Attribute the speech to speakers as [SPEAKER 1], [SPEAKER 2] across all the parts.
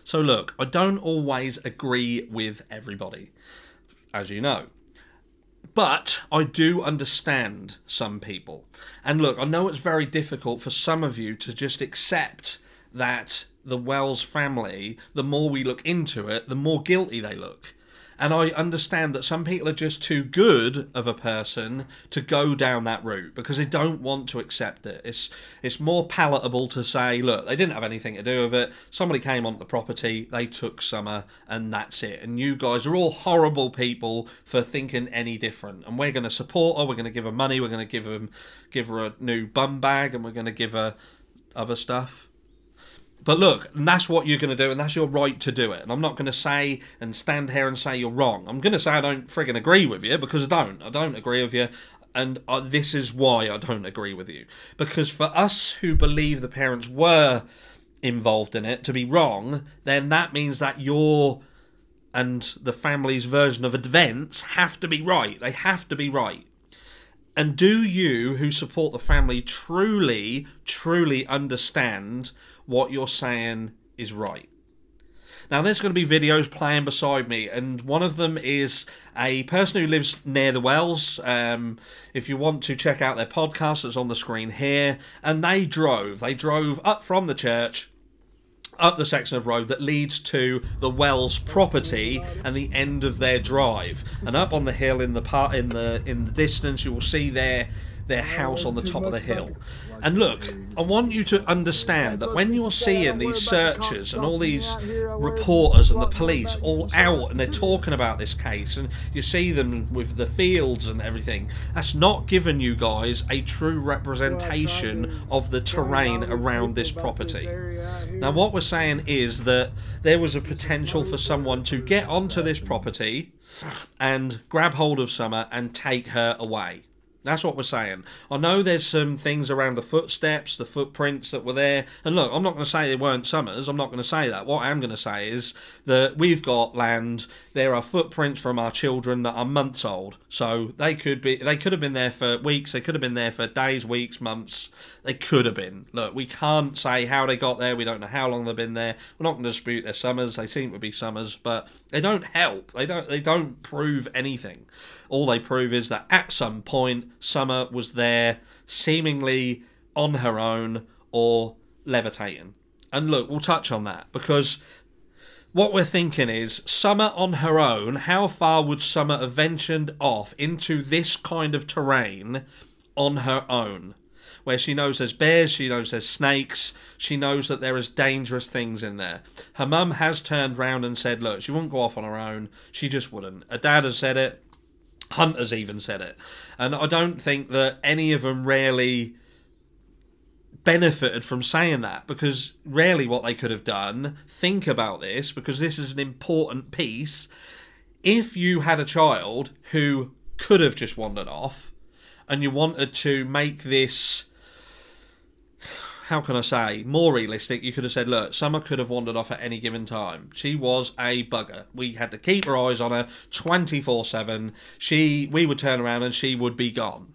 [SPEAKER 1] So look, I don't always agree with everybody, as you know. But I do understand some people. And look, I know it's very difficult for some of you to just accept that the Wells family, the more we look into it, the more guilty they look. And I understand that some people are just too good of a person to go down that route because they don't want to accept it. It's more palatable to say, look, they didn't have anything to do with it. Somebody came onto the property, they took Summer, and that's it. And you guys are all horrible people for thinking any different. And we're going to support her. We're going to give her money. We're going to give her a new bum bag, and we're going to give her other stuff. But look, and that's what you're going to do, and that's your right to do it. And I'm not going to say and stand here and say you're wrong. I'm going to say I don't friggin' agree with you, because I don't. I don't agree with you, and this is why I don't agree with you. Because for us who believe the parents were involved in it to be wrong, then that means that your and the family's version of events have to be right. They have to be right. And do you, who support the family, truly, truly understand what you're saying is right? Now, there's going to be videos playing beside me, and one of them is a person who lives near the Wells. If you want to check out their podcast, it's on the screen here. And they drove up from the church, up the section of road that leads to the Wells property and the end of their drive. And up on the hill in the distance, you will see their house on the top of the hill. And look, I want you to understand that when you're seeing these searchers and all these reporters and the police all out and they're talking about this case, and you see them with the fields and everything, that's not giving you guys a true representation of the terrain around this property. Now, what we're saying is that there was a potential for someone to get onto this property and grab hold of Summer and take her away. That's what we're saying. I know there's some things around the footsteps, the footprints that were there. And look, I'm not going to say they weren't Summer's. I'm not going to say that. What I am going to say is that we've got land. There are footprints from our children that are months old. So they could have been there for weeks. They could have been there for days, weeks, months. They could have been. Look, we can't say how they got there. We don't know how long they've been there. We're not going to dispute their Summer's. They seem to be Summer's, but they don't help. They don't prove anything. All they prove is that at some point, Summer was there, seemingly on her own or levitating. And look, we'll touch on that, because what we're thinking is, Summer on her own, how far would Summer have ventured off into this kind of terrain on her own? Where she knows there's bears, she knows there's snakes, she knows that there is dangerous things in there. Her mum has turned round and said, look, she wouldn't go off on her own. She just wouldn't. Her dad has said it. Hunter's even said it. And I don't think that any of them really benefited from saying that, because really what they could have done, think about this, because this is an important piece. If you had a child who could have just wandered off and you wanted to make this, how can I say, more realistic, you could have said, look, Summer could have wandered off at any given time. She was a bugger. We had to keep our eyes on her 24/7. We would turn around and she would be gone.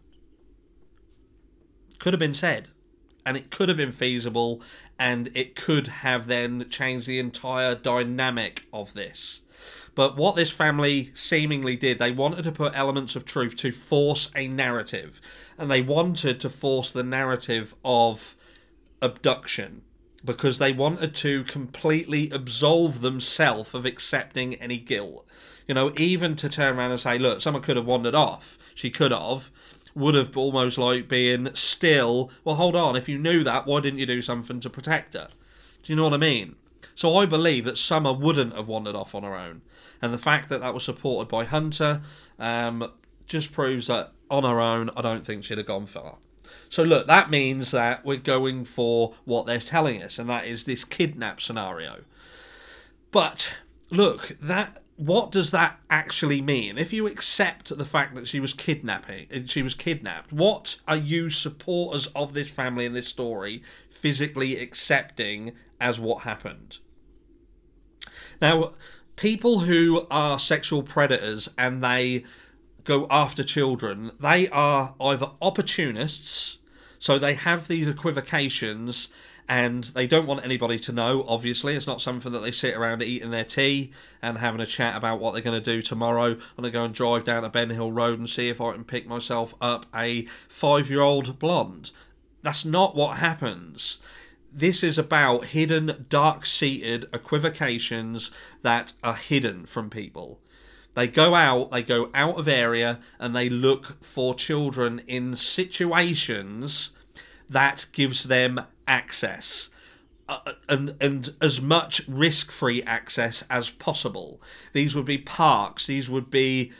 [SPEAKER 1] Could have been said. And it could have been feasible, and it could have then changed the entire dynamic of this. But what this family seemingly did, they wanted to put elements of truth to force a narrative. And they wanted to force the narrative of abduction, because they wanted to completely absolve themselves of accepting any guilt. You know, even to turn around and say, look, someone could have wandered off. She could have. Would have almost like being still, well, hold on, if you knew that, why didn't you do something to protect her? Do you know what I mean? So I believe that Summer wouldn't have wandered off on her own. And the fact that that was supported by Hunter just proves that on her own, I don't think she'd have gone far. So look, that means that we're going for what they're telling us, and that is this kidnap scenario. But look, what does that actually mean? If you accept the fact that she was kidnapped, what are you supporters of this family and this story physically accepting as what happened? Now, people who are sexual predators and they go after children, they are either opportunists, so they have these equivocations and they don't want anybody to know, obviously. It's not something that they sit around eating their tea and having a chat about what they're going to do tomorrow. I'm going to go and drive down to Ben Hill Road and see if I can pick myself up a 5-year-old blonde. That's not what happens. This is about hidden, dark-seated equivocations that are hidden from people. They go out of area, and they look for children in situations that gives them access. And as much risk-free access as possible. These would be parks, these would be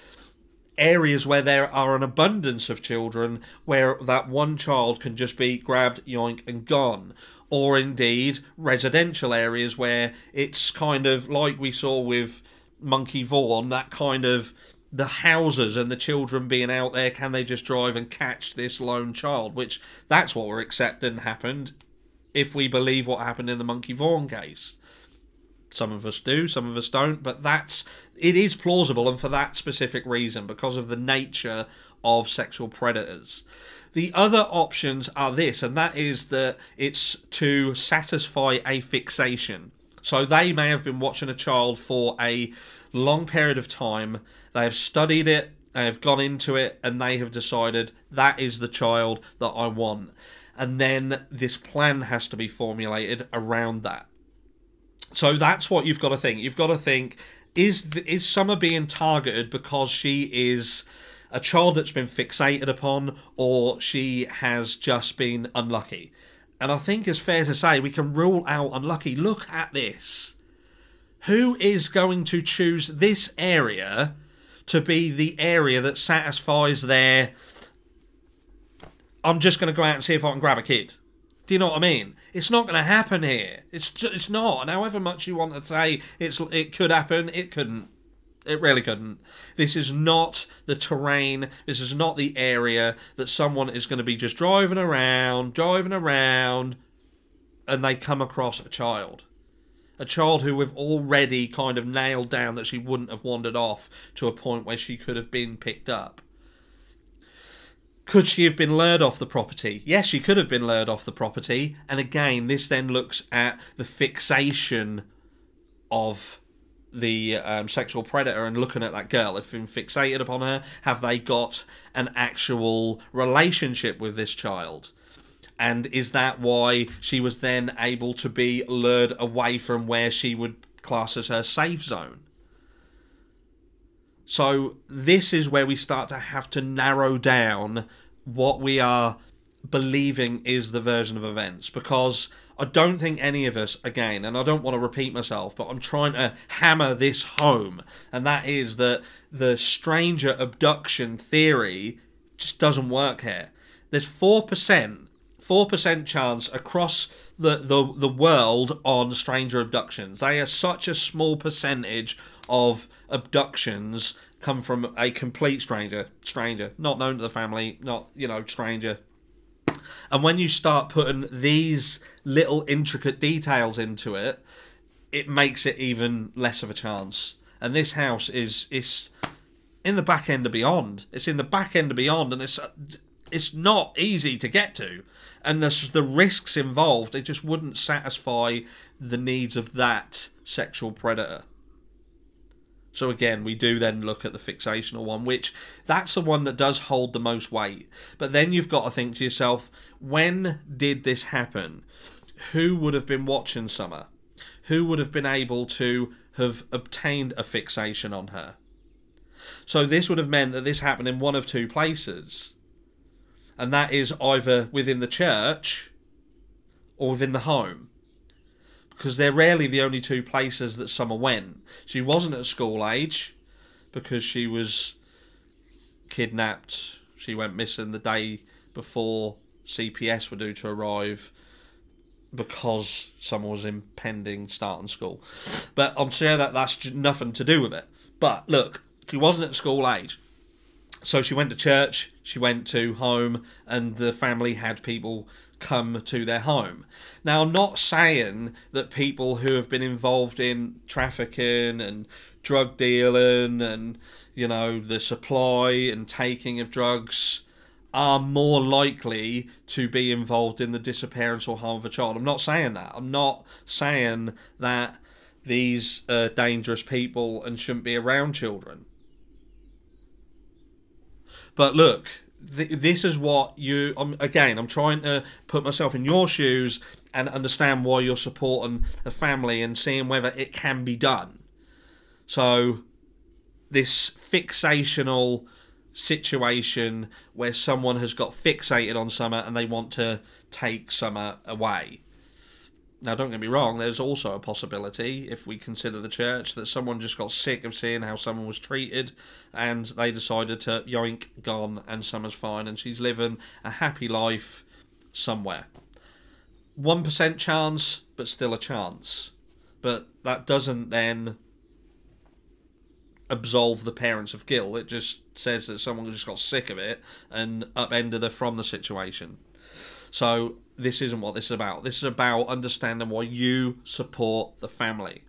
[SPEAKER 1] areas where there are an abundance of children, where that one child can just be grabbed, yoink, and gone. Or indeed, residential areas where it's kind of like we saw with Monkey Vaughan, that kind of the houses and the children being out there, can they just drive and catch this lone child? Which, that's what we're accepting happened, if we believe what happened in the Monkey Vaughan case. Some of us do, some of us don't, but it is plausible, and for that specific reason, because of the nature of sexual predators. The other options are this, and that is that it's to satisfy a fixation. So they may have been watching a child for a long period of time, they have studied it, they have gone into it, and they have decided that is the child that I want. And then this plan has to be formulated around that. So that's what you've got to think. You've got to think, is Summer being targeted because she is a child that's been fixated upon, or she has just been unlucky? And I think it's fair to say we can rule out unlucky. Look at this. Who is going to choose this area to be the area that satisfies their, I'm just going to go out and see if I can grab a kid? Do you know what I mean? It's not going to happen here. It's not. And however much you want to say it could happen, it couldn't. It really couldn't. This is not the terrain. This is not the area that someone is going to be just driving around, and they come across a child. A child who we've already kind of nailed down that she wouldn't have wandered off to a point where she could have been picked up. Could she have been lured off the property? Yes, she could have been lured off the property. And again, this then looks at the fixation of the sexual predator and looking at that girl. If been fixated upon her, have they got an actual relationship with this child? And is that why she was then able to be lured away from where she would class as her safe zone? So this is where we start to have to narrow down what we are believing is the version of events, because I don't think any of us, again, and I don't want to repeat myself, but I'm trying to hammer this home, and that is that the stranger abduction theory just doesn't work here. There's 4% chance across the world on stranger abductions. They are such a small percentage of abductions come from a complete stranger, not known to the family, not, stranger. And when you start putting these little intricate details into it, it makes it even less of a chance. And this house is in the back end of beyond. It's in the back end of beyond, and it's not easy to get to. And the risks involved, it just wouldn't satisfy the needs of that sexual predator. So again, we do then look at the fixational one, which that's the one that does hold the most weight. But then you've got to think to yourself, when did this happen? Who would have been watching Summer? Who would have been able to have obtained a fixation on her? So this would have meant that this happened in one of two places. And that is either within the church or within the home. Because they're rarely the only two places that Summer went. She wasn't at school age because she was kidnapped. She went missing the day before CPS were due to arrive because Summer was impending starting school. But I'm sure that that's nothing to do with it. But look, she wasn't at school age. So she went to church, she went to home, and the family had people come to their home. Now, I'm not saying that people who have been involved in trafficking and drug dealing and, the supply and taking of drugs are more likely to be involved in the disappearance or harm of a child. I'm not saying that. I'm not saying that these are dangerous people and shouldn't be around children. But look, this is what you... I'm trying to put myself in your shoes and understand why you're supporting a family and seeing whether it can be done. So, this fixational situation where someone has got fixated on something and they want to take something away. Now, don't get me wrong, there's also a possibility, if we consider the church, that someone just got sick of seeing how someone was treated and they decided to yoink, gone, and summer's fine, and she's living a happy life somewhere. 1% chance, but still a chance. But that doesn't then absolve the parents of guilt. It just says that someone just got sick of it and upended her from the situation. So this isn't what this is about. This is about understanding why you support the family.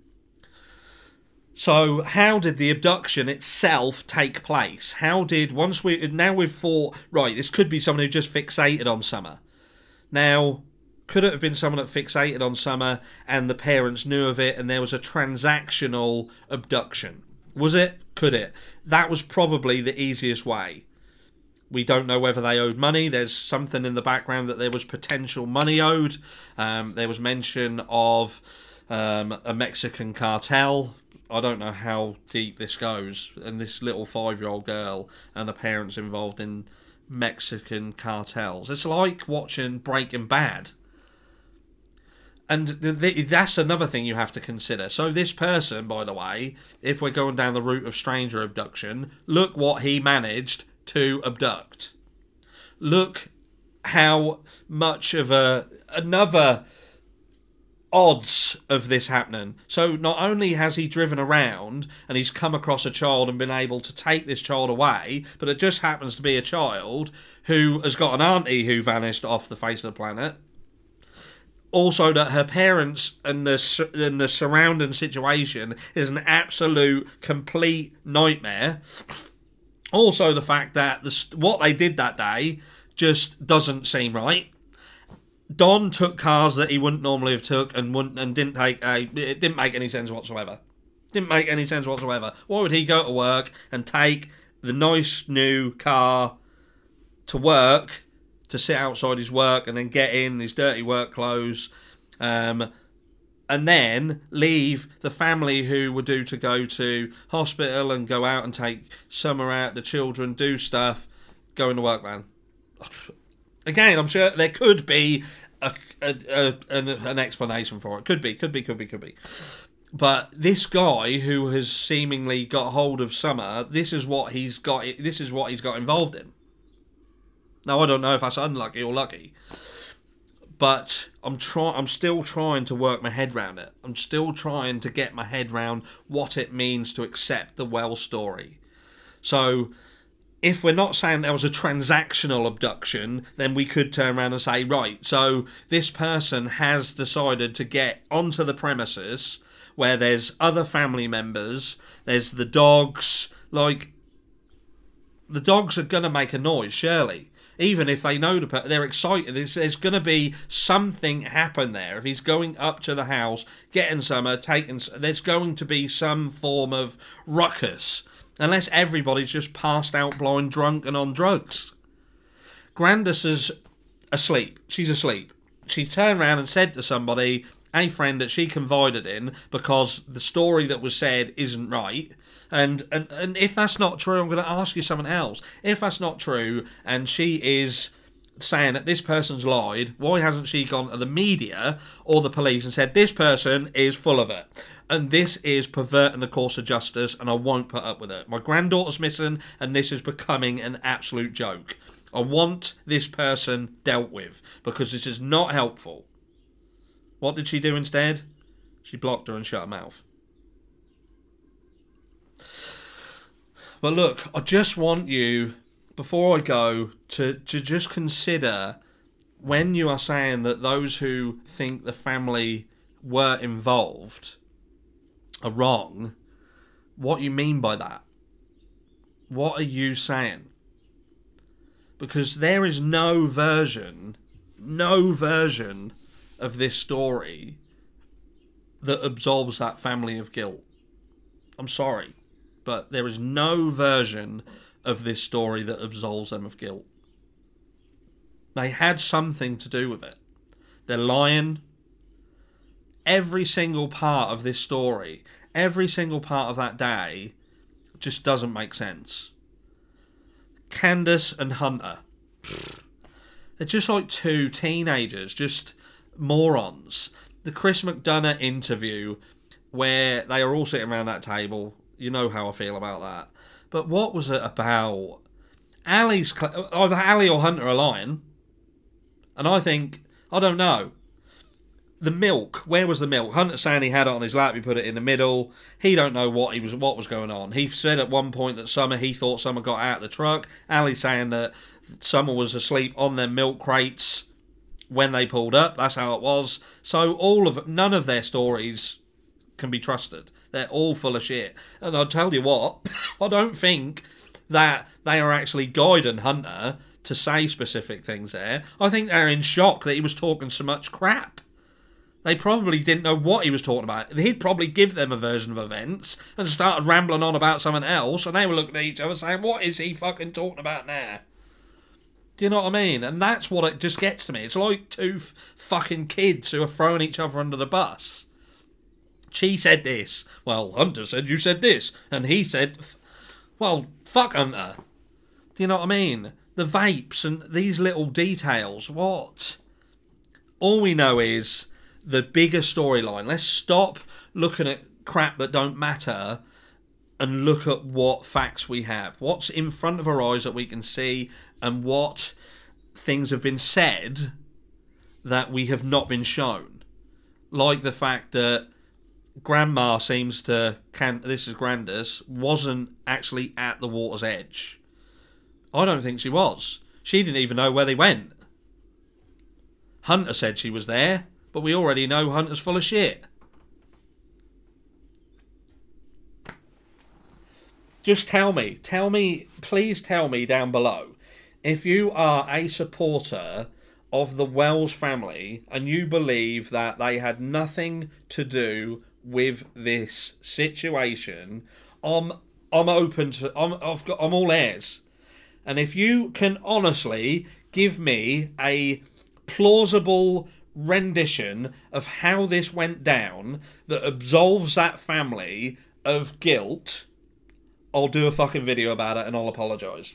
[SPEAKER 1] So how did the abduction itself take place? How did, now we've thought, right, this could be someone who just fixated on Summer. Now, could it have been someone that fixated on Summer and the parents knew of it and there was a transactional abduction? Was it? Could it? That was probably the easiest way. We don't know whether they owed money. There's something in the background that there was potential money owed. There was mention of a Mexican cartel. I don't know how deep this goes. And this little 5-year-old girl and the parents involved in Mexican cartels. It's like watching Breaking Bad. And that's another thing you have to consider. So this person, by the way, if we're going down the route of stranger abduction, look what he managed to abduct. Look how much of another odds of this happening. So not only has he driven around and he's come across a child and been able to take this child away, but it just happens to be a child who has got an auntie who vanished off the face of the planet. Also, that her parents and the surrounding situation is an absolute, complete nightmare. Also, the fact that what they did that day just doesn't seem right. Don took cars that he wouldn't normally have took and didn't take it didn't make any sense whatsoever. Didn't make any sense whatsoever. Why would he go to work and take the nice new car to work, to sit outside his work and then get in his dirty work clothes, and then leave the family who were due to go to hospital and go out and take Summer out, the children, do stuff, go into work van? Again, I'm sure there could be an explanation for it. Could be. But this guy who has seemingly got hold of Summer, this is what he's got involved in. Now, I don't know if that's unlucky or lucky, but I'm still trying to work my head around it. I'm still trying to get my head around what it means to accept the Wells story. So, if we're not saying there was a transactional abduction, then we could turn around and say, right, so this person has decided to get onto the premises where there's other family members, there's the dogs, like, the dogs are going to make a noise, surely. Even if they know they're excited, there's going to be something happen there. If he's going up to the house, getting Summer, there's going to be some form of ruckus. Unless everybody's just passed out, blind, drunk, and on drugs. Grandis is asleep. She's asleep. She turned around and said to somebody, a friend that she confided in, because the story that was said isn't right. And if that's not true, I'm going to ask you something else. If that's not true, and she is saying that this person's lied, why hasn't she gone to the media or the police and said, this person is full of it, and this is perverting the course of justice, and I won't put up with it. My granddaughter's missing, and this is becoming an absolute joke. I want this person dealt with, because this is not helpful. What did she do instead? She blocked her and shut her mouth. But look, I just want you, before I go, to just consider, when you are saying that those who think the family were involved are wrong, what you mean by that. What are you saying? Because there is no version of this story that absolves that family of guilt. I'm sorry, but there is no version of this story that absolves them of guilt. They had something to do with it. They're lying. Every single part of this story, every single part of that day, just doesn't make sense. Candus and Hunter. They're just like two teenagers, just morons. The Chris McDonough interview where they are all sitting around that table. You know how I feel about that. But what was it about? Either Ali or Hunter are lying. And I think, I don't know. The milk, where was the milk? Hunter saying he had it on his lap, he put it in the middle. He don't know what was going on. He said at one point that he thought Summer got out of the truck. Ali saying that Summer was asleep on their milk crates when they pulled up. That's how it was. So none of their stories can be trusted. They're all full of shit. And I'll tell you what, I don't think that they are actually guiding Hunter to say specific things there. I think they're in shock that he was talking so much crap. They probably didn't know what he was talking about. He'd probably give them a version of events and started rambling on about something else, and they were looking at each other saying, what is he fucking talking about now? Do you know what I mean? And that's what it just gets to me. It's like two fucking kids who are throwing each other under the bus. She said this. Well, Hunter said you said this. And he said, well, fuck Hunter. Do you know what I mean? The vapes and these little details. What? All we know is the bigger storyline. Let's stop looking at crap that don't matter and look at what facts we have. What's in front of our eyes that we can see, and what things have been said that we have not been shown. Like the fact that Grandma seems to, this is Grandis, wasn't actually at the water's edge. I don't think she was. She didn't even know where they went. Hunter said she was there, but we already know Hunter's full of shit. Just tell me, please tell me down below, if you are a supporter of the Wells family and you believe that they had nothing to do with this situation, I'm open to, I'm all ears. And if you can honestly give me a plausible rendition of how this went down that absolves that family of guilt, I'll do a fucking video about it and I'll apologise.